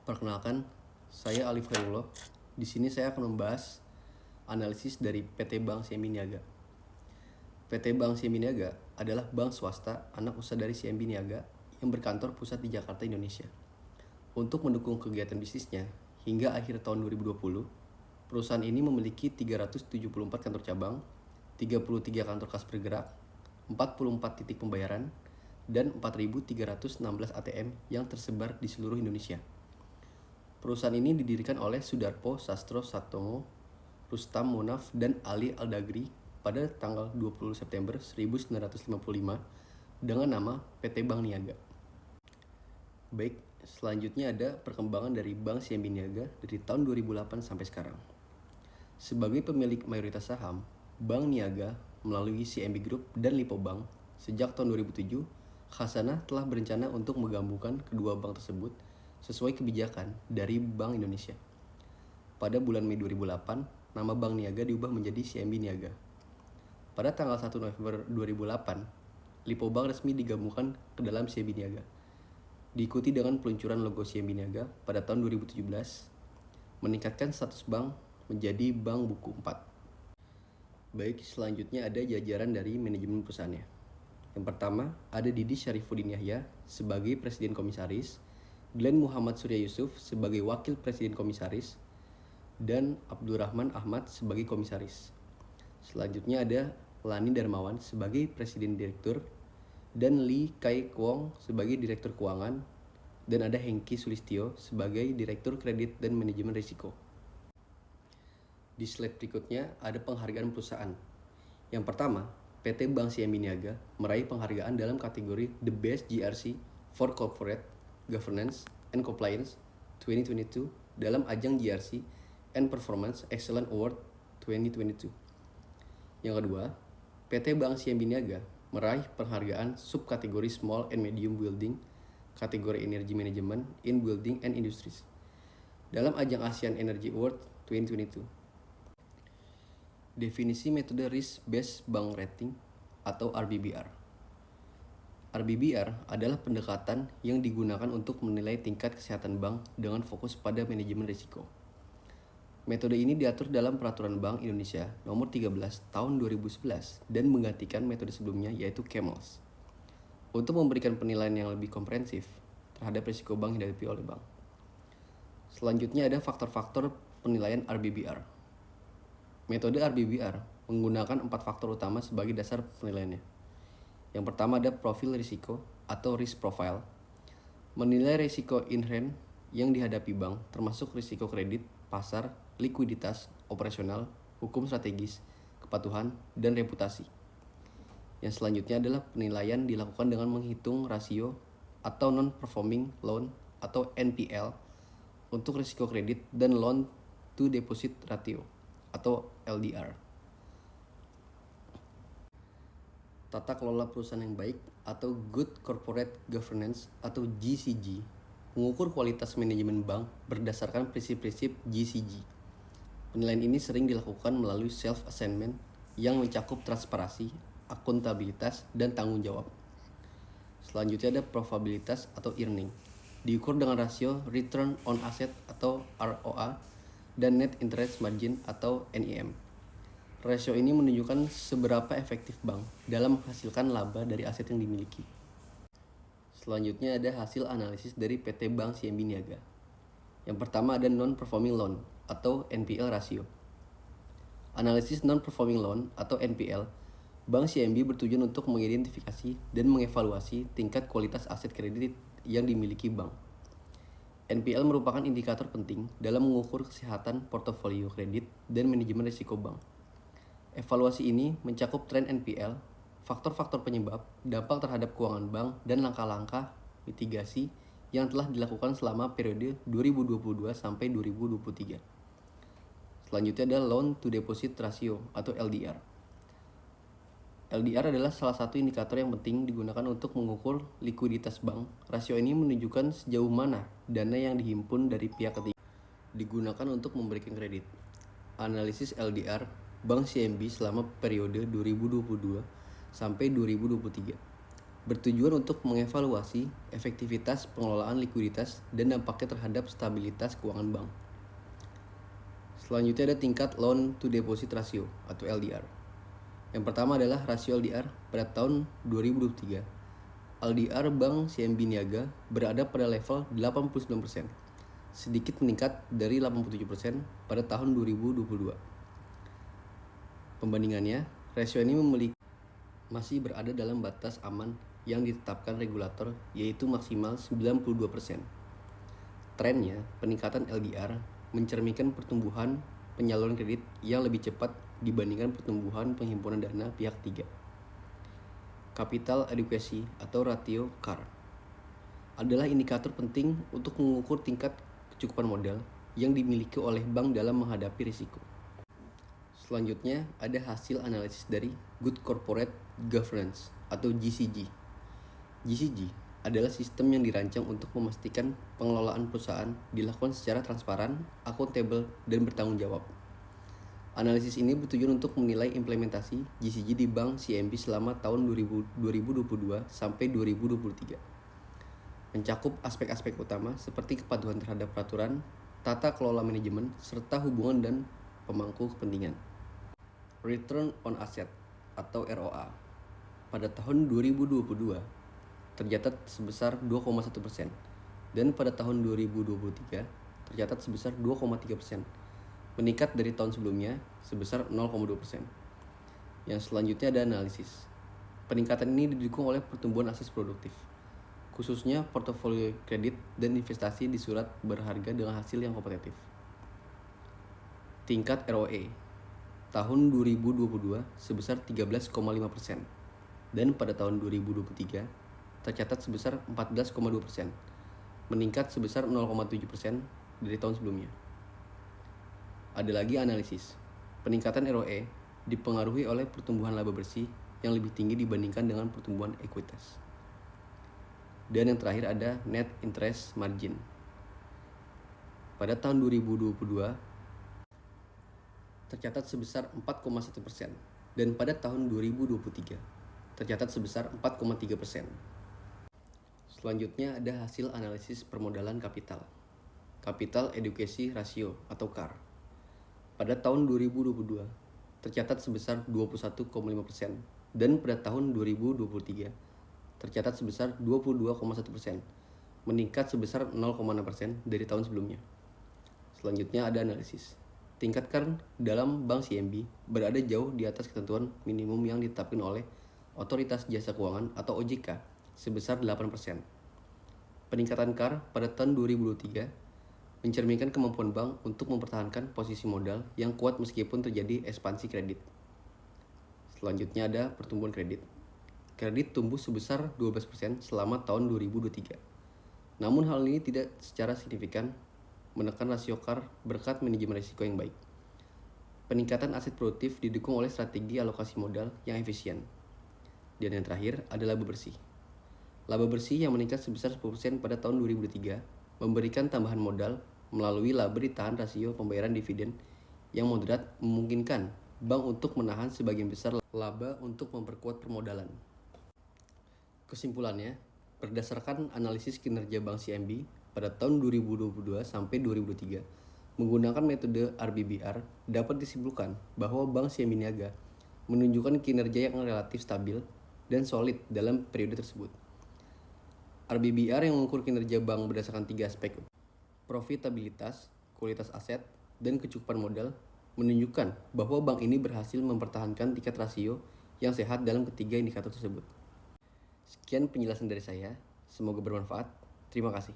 Perkenalkan, saya Alif Khairullah. Di sini saya akan membahas analisis dari PT Bank CIMB Niaga. PT Bank CIMB Niaga adalah bank swasta anak usaha dari CIMB Niaga yang berkantor pusat di Jakarta, Indonesia. Untuk mendukung kegiatan bisnisnya, hingga akhir tahun 2020, perusahaan ini memiliki 374 kantor cabang, 33 kantor kas bergerak, 44 titik pembayaran, dan 4.316 ATM yang tersebar di seluruh Indonesia. Perusahaan ini didirikan oleh Sudarpo Sastro Satongo, Rustam Monaf, dan Ali Aldagri pada tanggal 20 September 1955 dengan nama PT Bank Niaga. Baik, selanjutnya ada perkembangan dari Bank CIMB Niaga dari tahun 2008 sampai sekarang. Sebagai pemilik mayoritas saham, Bank Niaga melalui CIMB Group dan Lipo Bank sejak tahun 2007, Khazanah telah berencana untuk menggabungkan kedua bank tersebut sesuai kebijakan dari Bank Indonesia. Pada bulan Mei 2008, nama Bank Niaga diubah menjadi CIMB Niaga. Pada tanggal 1 November 2008, Lipo Bank resmi digabungkan ke dalam CIMB Niaga. Diikuti dengan peluncuran logo CIMB Niaga pada tahun 2017, meningkatkan status bank menjadi Bank Buku 4. Baik, selanjutnya ada jajaran dari manajemen perusahaannya. Yang pertama, ada Didi Syarifuddin Yahya sebagai Presiden Komisaris, Glenn Muhammad Surya Yusuf sebagai Wakil Presiden Komisaris, dan Abdurrahman Ahmad sebagai Komisaris. Selanjutnya ada Lani Darmawan sebagai Presiden Direktur, dan Lee Kai Kwong sebagai Direktur Keuangan, dan ada Hengki Sulistyo sebagai Direktur Kredit dan Manajemen Risiko. Di slide berikutnya ada penghargaan perusahaan. Yang pertama, PT Bank CIMB Niaga meraih penghargaan dalam kategori The Best GRC for Corporate Governance and Compliance 2022 dalam ajang GRC and Performance Excellence Award 2022. Yang kedua, PT Bank CIMB Niaga meraih penghargaan subkategori Small and Medium Building kategori Energy Management in Building and Industries dalam ajang ASEAN Energy Award 2022. Definisi metode Risk Based Bank Rating atau RBBR. RBBR adalah pendekatan yang digunakan untuk menilai tingkat kesehatan bank dengan fokus pada manajemen risiko. Metode ini diatur dalam Peraturan Bank Indonesia Nomor 13 Tahun 2011 dan menggantikan metode sebelumnya yaitu CAMELS untuk memberikan penilaian yang lebih komprehensif terhadap risiko bank yang dihadapi oleh bank. Selanjutnya ada faktor-faktor penilaian RBBR. Metode RBBR menggunakan 4 faktor utama sebagai dasar penilaiannya. Yang pertama ada profil risiko atau risk profile, menilai risiko inherent yang dihadapi bank termasuk risiko kredit, pasar, likuiditas, operasional, hukum strategis, kepatuhan, dan reputasi. Yang selanjutnya adalah penilaian dilakukan dengan menghitung rasio atau non-performing loan atau NPL untuk risiko kredit dan loan to deposit ratio atau LDR. Tata kelola perusahaan yang baik atau Good Corporate Governance atau GCG mengukur kualitas manajemen bank berdasarkan prinsip-prinsip GCG. Penilaian ini sering dilakukan melalui self-assessment yang mencakup transparansi, akuntabilitas, dan tanggung jawab. Selanjutnya ada probabilitas atau earning, diukur dengan rasio Return on Asset atau ROA dan Net Interest Margin atau NIM. Rasio ini menunjukkan seberapa efektif bank dalam menghasilkan laba dari aset yang dimiliki. Selanjutnya ada hasil analisis dari PT Bank CIMB Niaga. Yang pertama ada Non-Performing Loan atau NPL Ratio. Analisis Non-Performing Loan atau NPL, Bank CIMB bertujuan untuk mengidentifikasi dan mengevaluasi tingkat kualitas aset kredit yang dimiliki bank. NPL merupakan indikator penting dalam mengukur kesehatan portofolio kredit dan manajemen risiko bank. Evaluasi ini mencakup tren NPL, faktor-faktor penyebab, dampak terhadap keuangan bank, dan langkah-langkah mitigasi yang telah dilakukan selama periode 2022 sampai 2023. Selanjutnya ada Loan to Deposit Ratio atau LDR. LDR adalah salah satu indikator yang penting digunakan untuk mengukur likuiditas bank. Rasio ini menunjukkan sejauh mana dana yang dihimpun dari pihak ketiga digunakan untuk memberikan kredit. Analisis LDR Bank CIMB selama periode 2022 sampai 2023. bertujuan untuk mengevaluasi efektivitas pengelolaan likuiditas dan dampaknya terhadap stabilitas keuangan bank. Selanjutnya ada tingkat loan to deposit ratio atau LDR. Yang pertama adalah rasio LDR pada tahun 2023. LDR Bank CMB Niaga berada pada level 89%, sedikit meningkat dari 87% pada tahun 2022. Pembandingannya, rasio ini masih berada dalam batas aman yang ditetapkan regulator, yaitu maksimal 92%. Trennya, peningkatan LDR mencerminkan pertumbuhan penyaluran kredit yang lebih cepat dibandingkan pertumbuhan penghimpunan dana pihak ketiga. Capital Adequacy atau ratio CAR adalah indikator penting untuk mengukur tingkat kecukupan modal yang dimiliki oleh bank dalam menghadapi risiko. Selanjutnya ada hasil analisis dari Good Corporate Governance atau GCG. GCG adalah sistem yang dirancang untuk memastikan pengelolaan perusahaan dilakukan secara transparan, akuntabel, dan bertanggung jawab. Analisis ini bertujuan untuk menilai implementasi GCG di Bank CMB selama tahun 2022 sampai 2023. Mencakup aspek-aspek utama seperti kepatuhan terhadap peraturan, tata kelola manajemen, serta hubungan dan pemangku kepentingan. Return on Asset atau ROA pada tahun 2022 tercatat sebesar 2,1% dan pada tahun 2023 tercatat sebesar 2,3%. Meningkat dari tahun sebelumnya sebesar 0,2%. Yang selanjutnya ada analisis. Peningkatan ini didukung oleh pertumbuhan aset produktif, khususnya portofolio kredit dan investasi di surat berharga dengan hasil yang kompetitif. Tingkat ROE tahun 2022 sebesar 13,5% dan pada tahun 2023 tercatat sebesar 14,2%, meningkat sebesar 0,7% dari tahun sebelumnya. Ada lagi analisis. Peningkatan ROE dipengaruhi oleh pertumbuhan laba bersih yang lebih tinggi dibandingkan dengan pertumbuhan ekuitas. Dan yang terakhir ada net interest margin. Pada tahun 2022 tercatat sebesar 4,1% dan pada tahun 2023 tercatat sebesar 4,3%. Selanjutnya ada hasil analisis permodalan kapital. Capital Adequacy Ratio atau CAR. Pada tahun 2022 tercatat sebesar 21,5% dan pada tahun 2023 tercatat sebesar 22,1%, meningkat sebesar 0,6% dari tahun sebelumnya. Selanjutnya ada analisis. Tingkat CAR dalam Bank CMB berada jauh di atas ketentuan minimum yang ditetapkan oleh Otoritas Jasa Keuangan atau OJK sebesar 8%. Peningkatan CAR pada tahun 2023 mencerminkan kemampuan bank untuk mempertahankan posisi modal yang kuat meskipun terjadi ekspansi kredit. Selanjutnya ada pertumbuhan kredit. Kredit tumbuh sebesar 12% selama tahun 2023. Namun hal ini tidak secara signifikan menekan rasio CAR berkat manajemen risiko yang baik. Peningkatan aset produktif didukung oleh strategi alokasi modal yang efisien. Dan yang terakhir ada laba bersih. Laba bersih yang meningkat sebesar 10% pada tahun 2023 memberikan tambahan modal melalui laba ditahan rasio pembayaran dividen yang moderat memungkinkan bank untuk menahan sebagian besar laba untuk memperkuat permodalan. Kesimpulannya, berdasarkan analisis kinerja Bank CMB pada tahun 2022 sampai 2023, menggunakan metode RBBR dapat disimpulkan bahwa Bank CMB Niaga menunjukkan kinerja yang relatif stabil dan solid dalam periode tersebut. RBBR yang mengukur kinerja bank berdasarkan 3 aspek, profitabilitas, kualitas aset, dan kecukupan modal, menunjukkan bahwa bank ini berhasil mempertahankan tingkat rasio yang sehat dalam ketiga indikator tersebut. Sekian penjelasan dari saya, semoga bermanfaat. Terima kasih.